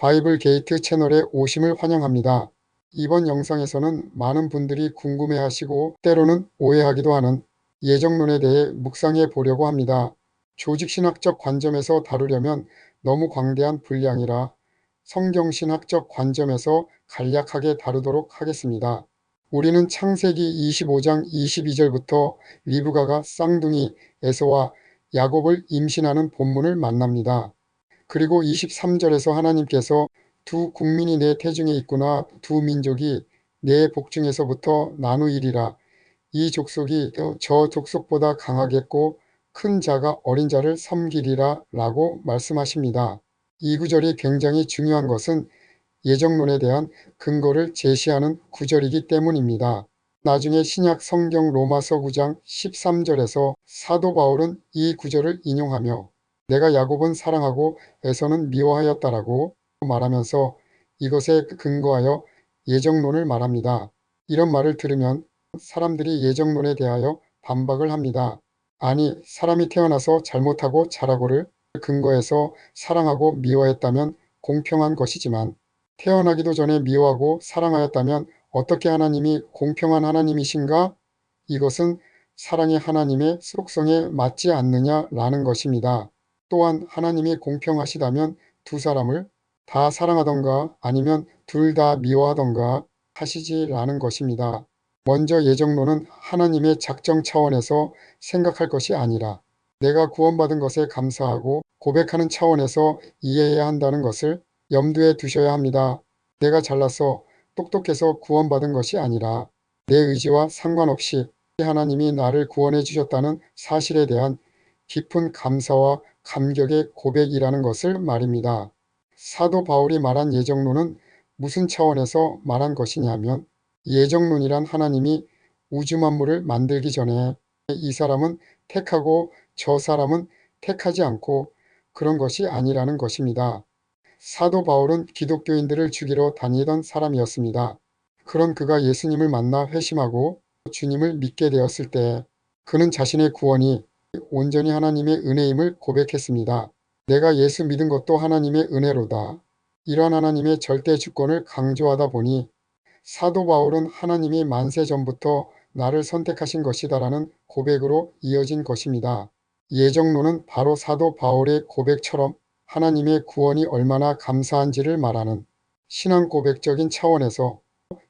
바이블 게이트 채널에 오심을 환영합니다. 이번 영상에서는 많은 분들이 궁금해하시고 때로는 오해하기도 하는 예정론에 대해 묵상해 보려고 합니다. 조직신학적 관점에서 다루려면 너무 광대한 분량이라 성경신학적 관점에서 간략하게 다루도록 하겠습니다. 우리는 창세기 25장 22절부터 리브가가 쌍둥이 에서와 야곱을 임신하는 본문을 만납니다. 그리고 23절에서 하나님께서 두 국민이 내 태중에 있구나, 두 민족이 내 복중에서부터 나누이리라. 이 족속이 저 족속보다 강하겠고 큰 자가 어린 자를 섬기리라 라고 말씀하십니다. 이 구절이 굉장히 중요한 것은 예정론에 대한 근거를 제시하는 구절이기 때문입니다. 나중에 신약 성경 로마서 9장 13절에서 사도 바울은 이 구절을 인용하며 내가 야곱은 사랑하고 에서는 미워하였다라고 말하면서 이것에 근거하여 예정론을 말합니다. 이런 말을 들으면 사람들이 예정론에 대하여 반박을 합니다. 아니, 사람이 태어나서 잘못하고 자라고를 근거해서 사랑하고 미워했다면 공평한 것이지만 태어나기도 전에 미워하고 사랑하였다면 어떻게 하나님이 공평한 하나님이신가? 이것은 사랑의 하나님의 속성에 맞지 않느냐라는 것입니다. 또한 하나님이 공평하시다면 두 사람을 다 사랑하던가 아니면 둘 다 미워하던가 하시지라는 것입니다. 먼저 예정론은 하나님의 작정 차원에서 생각할 것이 아니라 내가 구원받은 것에 감사하고 고백하는 차원에서 이해해야 한다는 것을 염두에 두셔야 합니다. 내가 잘나서 똑똑해서 구원받은 것이 아니라 내 의지와 상관없이 하나님이 나를 구원해 주셨다는 사실에 대한 깊은 감사와 감격의 고백이라는 것을 말입니다. 사도 바울이 말한 예정론은 무슨 차원에서 말한 것이냐면 예정론이란 하나님이 우주 만물을 만들기 전에 이 사람은 택하고 저 사람은 택하지 않고 그런 것이 아니라는 것입니다. 사도 바울은 기독교인들을 죽이러 다니던 사람이었습니다. 그런 그가 예수님을 만나 회심하고 주님을 믿게 되었을 때 그는 자신의 구원이 온전히 하나님의 은혜임을 고백했습니다. 내가 예수 믿은 것도 하나님의 은혜로다. 이러한 하나님의 절대 주권을 강조하다 보니 사도 바울은 하나님이 만세 전부터 나를 선택하신 것이다라는 고백으로 이어진 것입니다. 예정론은 바로 사도 바울의 고백처럼 하나님의 구원이 얼마나 감사한지를 말하는 신앙 고백적인 차원에서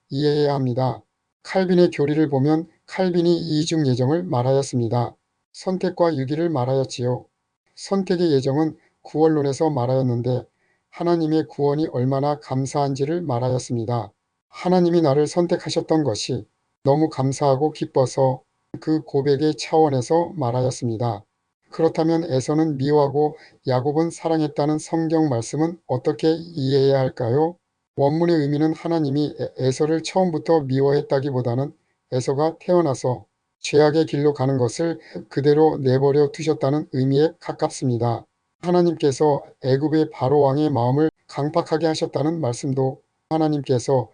이해해야 합니다. 칼빈의 교리를 보면 칼빈이 이중 예정을 말하였습니다. 선택과 유기를 말하였지요. 선택의 예정은 구원론에서 말하였는데 하나님의 구원이 얼마나 감사한지를 말하였습니다. 하나님이 나를 선택하셨던 것이 너무 감사하고 기뻐서 그 고백의 차원에서 말하였습니다. 그렇다면 에서는 미워하고 야곱은 사랑했다는 성경 말씀은 어떻게 이해해야 할까요? 원문의 의미는 하나님이 에서를 처음부터 미워했다기보다는 에서가 태어나서 죄악의 길로 가는 것을 그대로 내버려 두셨다는 의미에 가깝습니다. 하나님께서 애굽의 바로 왕의 마음을 강팍하게 하셨다는 말씀도 하나님께서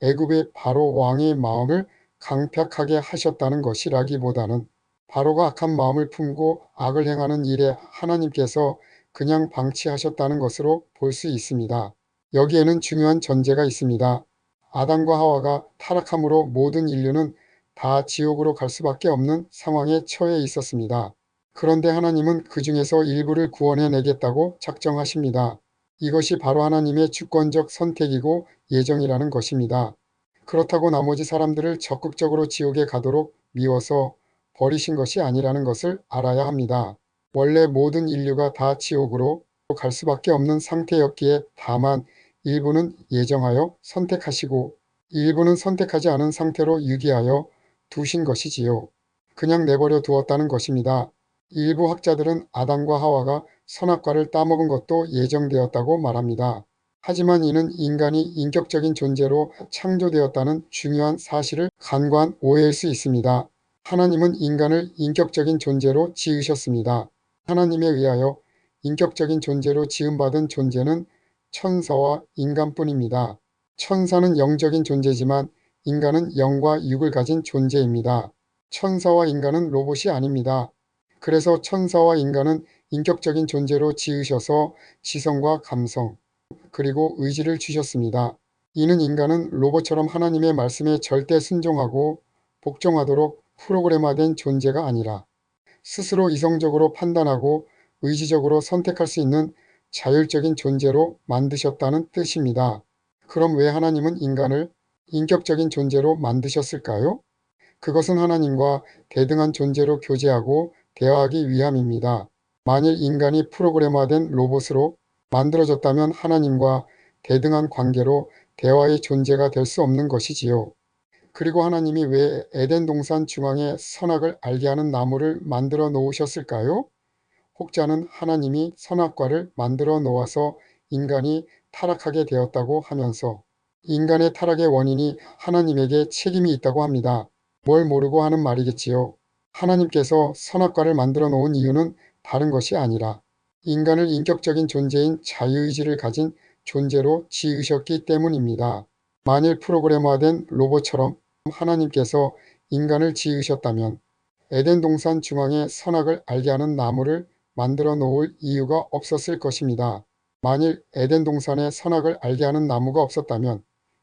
애굽의 바로 왕의 마음을 강팍하게 하셨다는 것이라기보다는 바로가 악한 마음을 품고 악을 행하는 일에 하나님께서 그냥 방치하셨다는 것으로 볼 수 있습니다. 여기에는 중요한 전제가 있습니다. 아담과 하와가 타락함으로 모든 인류는 다 지옥으로 갈 수밖에 없는 상황에 처해 있었습니다. 그런데 하나님은 그 중에서 일부를 구원해내겠다고 작정하십니다. 이것이 바로 하나님의 주권적 선택이고 예정이라는 것입니다. 그렇다고 나머지 사람들을 적극적으로 지옥에 가도록 미워서 버리신 것이 아니라는 것을 알아야 합니다. 원래 모든 인류가 다 지옥으로 갈 수밖에 없는 상태였기에 다만 일부는 예정하여 선택하시고 일부는 선택하지 않은 상태로 유기하여 두신 것이지요. 그냥 내버려 두었다는 것입니다. 일부 학자들은 아담과 하와가 선악과를 따먹은 것도 예정되었다고 말합니다. 하지만 이는 인간이 인격적인 존재로 창조되었다는 중요한 사실을 간과한 오해일 수 있습니다. 하나님은 인간을 인격적인 존재로 지으셨습니다. 하나님에 의하여 인격적인 존재로 지음받은 존재는 천사와 인간뿐입니다. 천사는 영적인 존재지만 인간은 영과 육을 가진 존재입니다. 천사와 인간은 로봇이 아닙니다. 그래서 천사와 인간은 인격적인 존재로 지으셔서 지성과 감성, 그리고 의지를 주셨습니다. 이는 인간은 로봇처럼 하나님의 말씀에 절대 순종하고 복종하도록 프로그램화된 존재가 아니라 스스로 이성적으로 판단하고 의지적으로 선택할 수 있는 자율적인 존재로 만드셨다는 뜻입니다. 그럼 왜 하나님은 인간을 인격적인 존재로 만드셨을까요? 그것은 하나님과 대등한 존재로 교제하고 대화하기 위함입니다. 만일 인간이 프로그램화된 로봇으로 만들어졌다면 하나님과 대등한 관계로 대화의 존재가 될 수 없는 것이지요. 그리고 하나님이 왜 에덴 동산 중앙에 선악을 알게 하는 나무를 만들어 놓으셨을까요? 혹자는 하나님이 선악과를 만들어 놓아서 인간이 타락하게 되었다고 하면서 인간의 타락의 원인이 하나님에게 책임이 있다고 합니다. 뭘 모르고 하는 말이겠지요. 하나님께서 선악과를 만들어 놓은 이유는 다른 것이 아니라 인간을 인격적인 존재인 자유의지를 가진 존재로 지으셨기 때문입니다. 만일 프로그램화된 로봇처럼 하나님께서 인간을 지으셨다면 에덴 동산 중앙에 선악을 알게 하는 나무를 만들어 놓을 이유가 없었을 것입니다. 만일 에덴 동산에 선악을 알게 하는 나무가 없었다면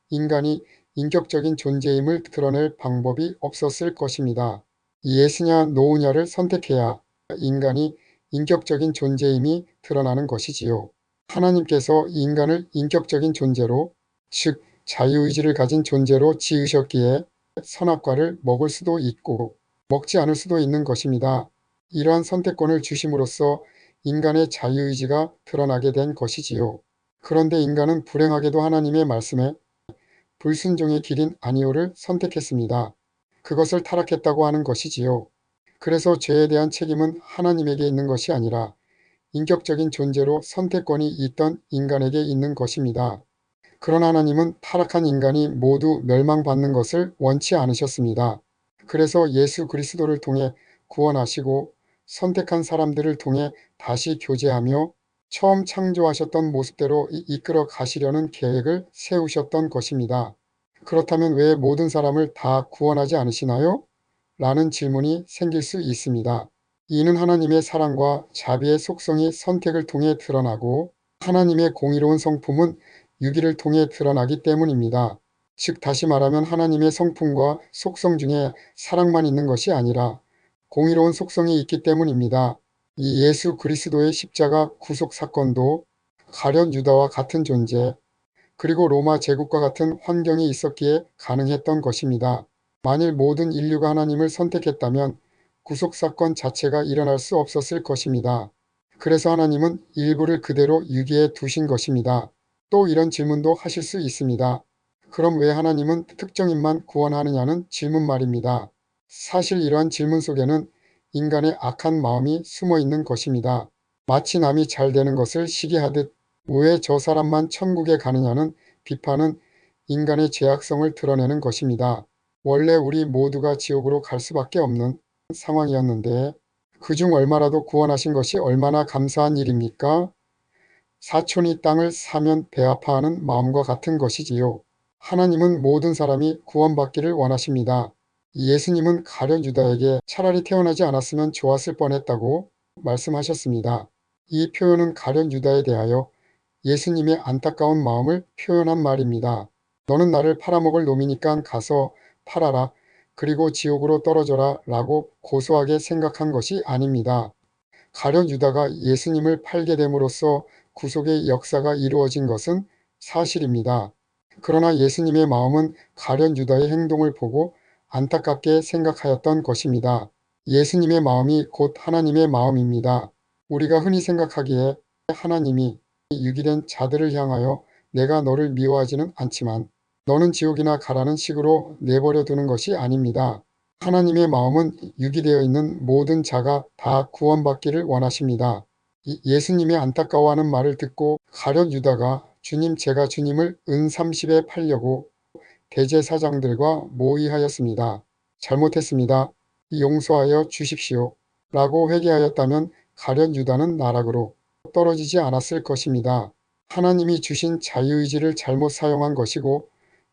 인간이 인격적인 존재임을 드러낼 방법이 없었을 것입니다. 예스냐 노우냐를 선택해야 인간이 인격적인 존재임이 드러나는 것이지요. 하나님께서 인간을 인격적인 존재로, 즉 자유의지를 가진 존재로 지으셨기에 선악과를 먹을 수도 있고 먹지 않을 수도 있는 것입니다. 이러한 선택권을 주심으로써 인간의 자유의지가 드러나게 된 것이지요. 그런데 인간은 불행하게도 하나님의 말씀에 불순종의 길인 아니오를 선택했습니다. 그것을 타락했다고 하는 것이지요. 그래서 죄에 대한 책임은 하나님에게 있는 것이 아니라 인격적인 존재로 선택권이 있던 인간에게 있는 것입니다. 그러나 하나님은 타락한 인간이 모두 멸망받는 것을 원치 않으셨습니다. 그래서 예수 그리스도를 통해 구원하시고 선택한 사람들을 통해 다시 교제하며 처음 창조하셨던 모습대로 이끌어 가시려는 계획을 세우셨던 것입니다. 그렇다면 왜 모든 사람을 다 구원하지 않으시나요? 라는 질문이 생길 수 있습니다. 이는 하나님의 사랑과 자비의 속성이 선택을 통해 드러나고 하나님의 공의로운 성품은 유기를 통해 드러나기 때문입니다. 즉 다시 말하면 하나님의 성품과 속성 중에 사랑만 있는 것이 아니라 공의로운 속성이 있기 때문입니다. 이 예수 그리스도의 십자가 구속 사건도 가룟 유다와 같은 존재, 그리고 로마 제국과 같은 환경이 있었기에 가능했던 것입니다. 만일 모든 인류가 하나님을 선택했다면 구속사건 자체가 일어날 수 없었을 것입니다. 그래서 하나님은 일부를 그대로 유기해 두신 것입니다. 또 이런 질문도 하실 수 있습니다. 그럼 왜 하나님은 특정인만 구원하느냐는 질문 말입니다. 사실 이러한 질문 속에는 인간의 악한 마음이 숨어 있는 것입니다. 마치 남이 잘 되는 것을 시기하듯 왜 저 사람만 천국에 가느냐는 비판은 인간의 죄악성을 드러내는 것입니다. 원래 우리 모두가 지옥으로 갈 수밖에 없는 상황이었는데 그중 얼마라도 구원하신 것이 얼마나 감사한 일입니까? 사촌이 땅을 사면 배 아파하는 마음과 같은 것이지요. 하나님은 모든 사람이 구원받기를 원하십니다. 예수님은 가룟 유다에게 차라리 태어나지 않았으면 좋았을 뻔했다고 말씀하셨습니다. 이 표현은 가룟 유다에 대하여 예수님의 안타까운 마음을 표현한 말입니다. 너는 나를 팔아먹을 놈이니까 가서 팔아라. 그리고 지옥으로 떨어져라 라고 고소하게 생각한 것이 아닙니다. 가룟 유다가 예수님을 팔게 됨으로써 구속의 역사가 이루어진 것은 사실입니다. 그러나 예수님의 마음은 가룟 유다의 행동을 보고 안타깝게 생각하였던 것입니다. 예수님의 마음이 곧 하나님의 마음입니다. 우리가 흔히 생각하기에 하나님이 유기된 자들을 향하여 내가 너를 미워하지는 않지만 너는 지옥이나 가라는 식으로 내버려 두는 것이 아닙니다. 하나님의 마음은 유기되어 있는 모든 자가 다 구원받기를 원하십니다. 예수님의 안타까워하는 말을 듣고 가룟 유다가 주님 제가 주님을 은 30에 팔려고 대제사장들과 모의하였습니다. 잘못했습니다. 용서하여 주십시오. 라고 회개하였다면 가룟 유다는 나락으로 떨어지지 않았을 것입니다. 하나님이 주신 자유의지를 잘못 사용한 것이고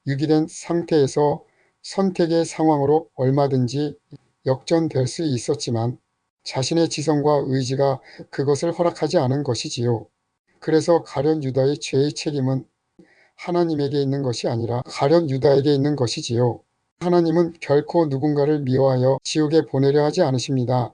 유기된 상태에서 선택의 상황으로 얼마든지 역전될 수 있었지만 자신의 지성과 의지가 그것을 허락하지 않은 것이지요. 그래서 가룟 유다의 죄의 책임은 하나님에게 있는 것이 아니라 가룟 유다에게 있는 것이지요. 하나님은 결코 누군가를 미워하여 지옥에 보내려 하지 않으십니다.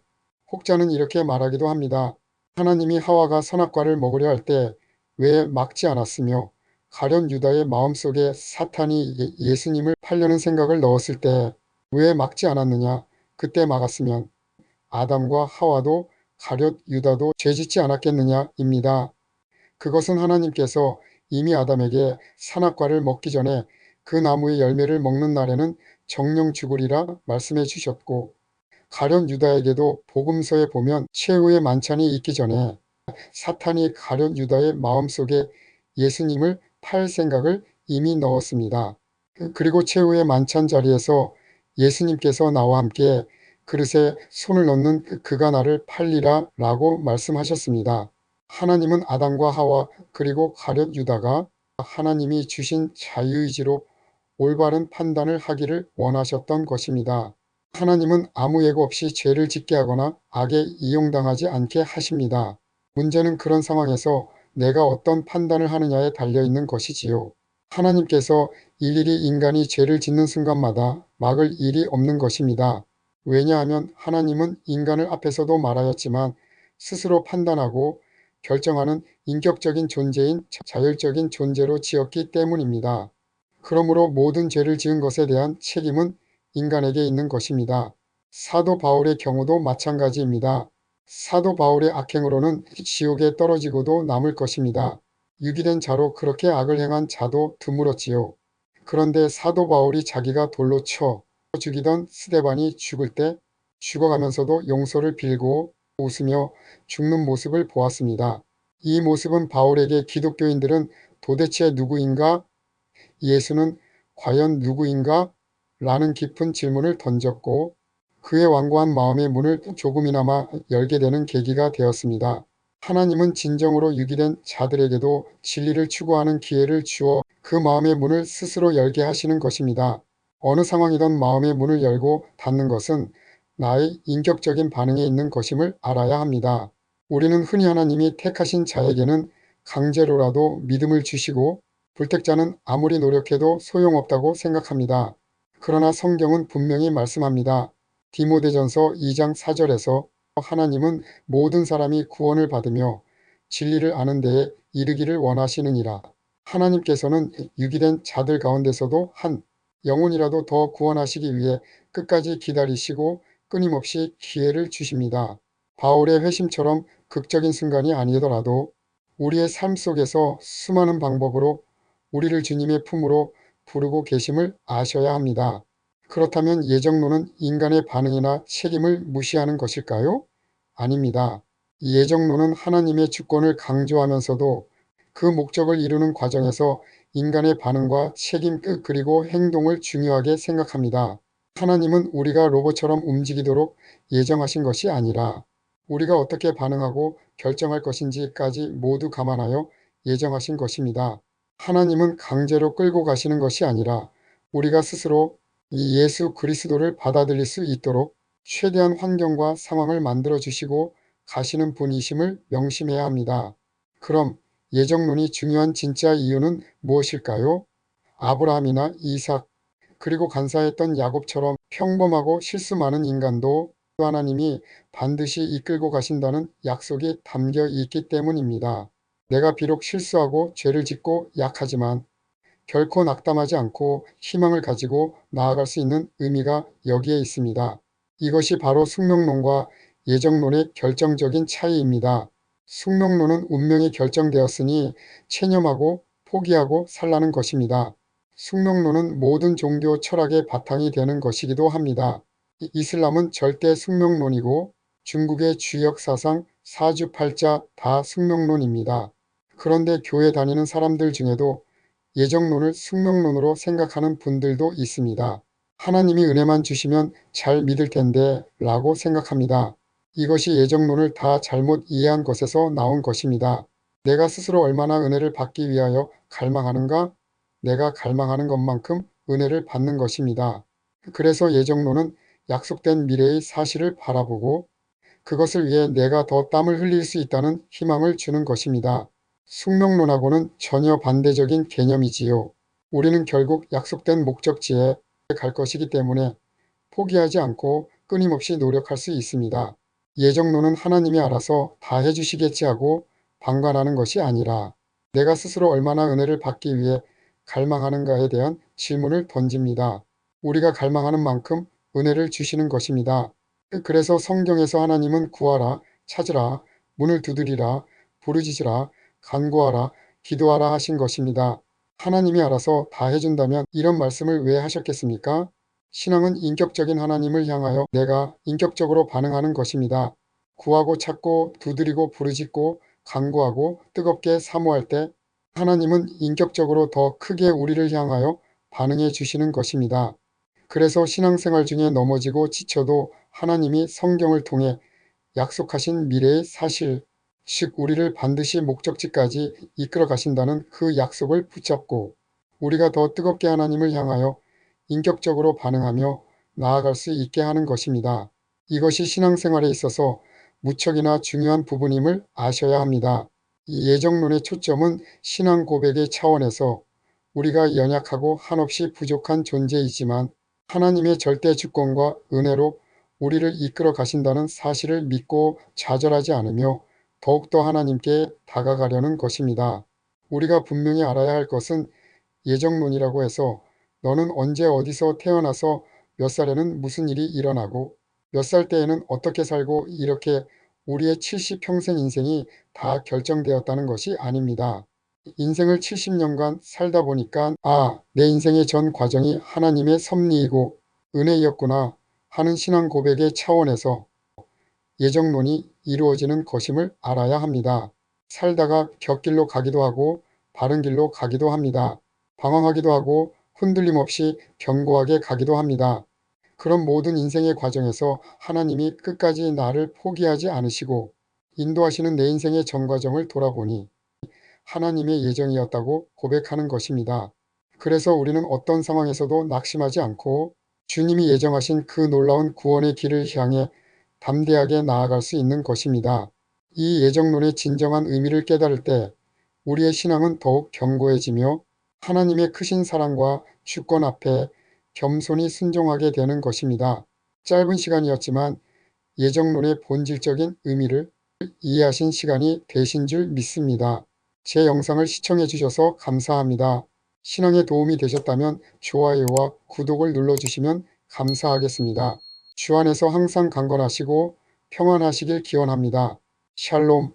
혹자는 이렇게 말하기도 합니다. 하나님이 하와가 선악과를 먹으려 할 때 왜 막지 않았으며 가룟 유다의 마음속에 사탄이 예수님을 팔려는 생각을 넣었을 때 왜 막지 않았느냐. 그때 막았으면 아담과 하와도 가룟 유다도 죄짓지 않았겠느냐입니다. 그것은 하나님께서 이미 아담에게 선악과를 먹기 전에 그 나무의 열매를 먹는 날에는 정령 죽으리라 말씀해 주셨고, 가룟 유다에게도 복음서에 보면 최후의 만찬이 있기 전에 사탄이 가룟 유다의 마음속에 예수님을 팔 생각을 이미 넣었습니다. 그리고 최후의 만찬 자리에서 예수님께서 나와 함께 그릇에 손을 넣는 그가 나를 팔리라 라고 말씀하셨습니다. 하나님은 아담과 하와 그리고 가룟 유다가 하나님이 주신 자유의지로 올바른 판단을 하기를 원하셨던 것입니다. 하나님은 아무 예고 없이 죄를 짓게 하거나 악에 이용당하지 않게 하십니다. 문제는 그런 상황에서 내가 어떤 판단을 하느냐에 달려있는 것이지요. 하나님께서 일일이 인간이 죄를 짓는 순간마다 막을 일이 없는 것입니다. 왜냐하면 하나님은 인간을 앞에서도 말하였지만 스스로 판단하고 결정하는 인격적인 존재인 자율적인 존재로 지었기 때문입니다. 그러므로 모든 죄를 지은 것에 대한 책임은 인간에게 있는 것입니다. 사도 바울의 경우도 마찬가지입니다. 사도 바울의 악행으로는 지옥에 떨어지고도 남을 것입니다. 유기된 자로 그렇게 악을 행한 자도 드물었지요. 그런데 사도 바울이 자기가 돌로 쳐 죽이던 스데반이 죽을 때 죽어가면서도 용서를 빌고 웃으며 죽는 모습을 보았습니다. 이 모습은 바울에게 기독교인들은 도대체 누구인가? 예수는 과연 누구인가? 라는 깊은 질문을 던졌고 그의 완고한 마음의 문을 조금이나마 열게 되는 계기가 되었습니다. 하나님은 진정으로 유기된 자들에게도 진리를 추구하는 기회를 주어 그 마음의 문을 스스로 열게 하시는 것입니다. 어느 상황이든 마음의 문을 열고 닫는 것은 나의 인격적인 반응에 있는 것임을 알아야 합니다. 우리는 흔히 하나님이 택하신 자에게는 강제로라도 믿음을 주시고 불택자는 아무리 노력해도 소용없다고 생각합니다. 그러나 성경은 분명히 말씀합니다. 디모데전서 2장 4절에서 하나님은 모든 사람이 구원을 받으며 진리를 아는 데에 이르기를 원하시느니라. 하나님께서는 유기된 자들 가운데서도 한 영혼이라도 더 구원하시기 위해 끝까지 기다리시고 끊임없이 기회를 주십니다. 바울의 회심처럼 극적인 순간이 아니더라도 우리의 삶 속에서 수많은 방법으로 우리를 주님의 품으로 부르고 계심을 아셔야 합니다. 그렇다면 예정론은 인간의 반응이나 책임을 무시하는 것일까요? 아닙니다. 예정론은 하나님의 주권을 강조하면서도 그 목적을 이루는 과정에서 인간의 반응과 책임 그리고 행동을 중요하게 생각합니다. 하나님은 우리가 로봇처럼 움직이도록 예정하신 것이 아니라 우리가 어떻게 반응하고 결정할 것인지까지 모두 감안하여 예정하신 것입니다. 하나님은 강제로 끌고 가시는 것이 아니라 우리가 스스로 이 예수 그리스도를 받아들일 수 있도록 최대한 환경과 상황을 만들어 주시고 가시는 분이심을 명심해야 합니다. 그럼 예정론이 중요한 진짜 이유는 무엇일까요? 아브라함이나 이삭 그리고 간사했던 야곱처럼 평범하고 실수 많은 인간도 하나님이 반드시 이끌고 가신다는 약속이 담겨 있기 때문입니다. 내가 비록 실수하고 죄를 짓고 약하지만 결코 낙담하지 않고 희망을 가지고 나아갈 수 있는 의미가 여기에 있습니다. 이것이 바로 숙명론과 예정론의 결정적인 차이입니다. 숙명론은 운명이 결정되었으니 체념하고 포기하고 살라는 것입니다. 숙명론은 모든 종교 철학의 바탕이 되는 것이기도 합니다. 이슬람은 절대 숙명론이고 중국의 주역 사상 사주팔자 다 숙명론입니다. 그런데 교회 다니는 사람들 중에도 예정론을 숙명론으로 생각하는 분들도 있습니다. 하나님이 은혜만 주시면 잘 믿을 텐데 라고 생각합니다. 이것이 예정론을 다 잘못 이해한 것에서 나온 것입니다. 내가 스스로 얼마나 은혜를 받기 위하여 갈망하는가? 내가 갈망하는 것만큼 은혜를 받는 것입니다. 그래서 예정론은 약속된 미래의 사실을 바라보고 그것을 위해 내가 더 땀을 흘릴 수 있다는 희망을 주는 것입니다. 숙명론하고는 전혀 반대적인 개념이지요. 우리는 결국 약속된 목적지에 갈 것이기 때문에 포기하지 않고 끊임없이 노력할 수 있습니다. 예정론은 하나님이 알아서 다 해주시겠지 하고 방관하는 것이 아니라 내가 스스로 얼마나 은혜를 받기 위해 갈망하는가에 대한 질문을 던집니다. 우리가 갈망하는 만큼 은혜를 주시는 것입니다. 그래서 성경에서 하나님은 구하라, 찾으라, 문을 두드리라, 부르짖으라, 간구하라, 기도하라 하신 것입니다. 하나님이 알아서 다 해준다면 이런 말씀을 왜 하셨겠습니까? 신앙은 인격적인 하나님을 향하여 내가 인격적으로 반응하는 것입니다. 구하고 찾고 두드리고 부르짖고 간구하고 뜨겁게 사모할 때 하나님은 인격적으로 더 크게 우리를 향하여 반응해 주시는 것입니다. 그래서 신앙생활 중에 넘어지고 지쳐도 하나님이 성경을 통해 약속하신 미래의 사실, 즉 우리를 반드시 목적지까지 이끌어 가신다는 그 약속을 붙잡고 우리가 더 뜨겁게 하나님을 향하여 인격적으로 반응하며 나아갈 수 있게 하는 것입니다. 이것이 신앙생활에 있어서 무척이나 중요한 부분임을 아셔야 합니다. 이 예정론의 초점은 신앙 고백의 차원에서 우리가 연약하고 한없이 부족한 존재이지만 하나님의 절대 주권과 은혜로 우리를 이끌어 가신다는 사실을 믿고 좌절하지 않으며 더욱더 하나님께 다가가려는 것입니다. 우리가 분명히 알아야 할 것은 예정론이라고 해서 너는 언제 어디서 태어나서 몇 살에는 무슨 일이 일어나고 몇 살 때에는 어떻게 살고 이렇게 우리의 70평생 인생이 다 결정되었다는 것이 아닙니다. 인생을 70년간 살다 보니까 내 인생의 전 과정이 하나님의 섭리이고 은혜였구나 하는 신앙 고백의 차원에서 예정론이 이루어지는 것임을 알아야 합니다. 살다가 곁길로 가기도 하고 바른 길로 가기도 합니다. 방황하기도 하고 흔들림 없이 견고하게 가기도 합니다. 그런 모든 인생의 과정에서 하나님이 끝까지 나를 포기하지 않으시고 인도하시는 내 인생의 전과정을 돌아보니 하나님의 예정이었다고 고백하는 것입니다. 그래서 우리는 어떤 상황에서도 낙심하지 않고 주님이 예정하신 그 놀라운 구원의 길을 향해 담대하게 나아갈 수 있는 것입니다. 이 예정론의 진정한 의미를 깨달을 때 우리의 신앙은 더욱 견고해지며 하나님의 크신 사랑과 주권 앞에 겸손히 순종하게 되는 것입니다. 짧은 시간이었지만 예정론의 본질적인 의미를 이해하신 시간이 되신 줄 믿습니다. 제 영상을 시청해 주셔서 감사합니다. 신앙에 도움이 되셨다면 좋아요와 구독을 눌러주시면 감사하겠습니다. 주 안에서 항상 강건하시고 평안하시길 기원합니다. 샬롬.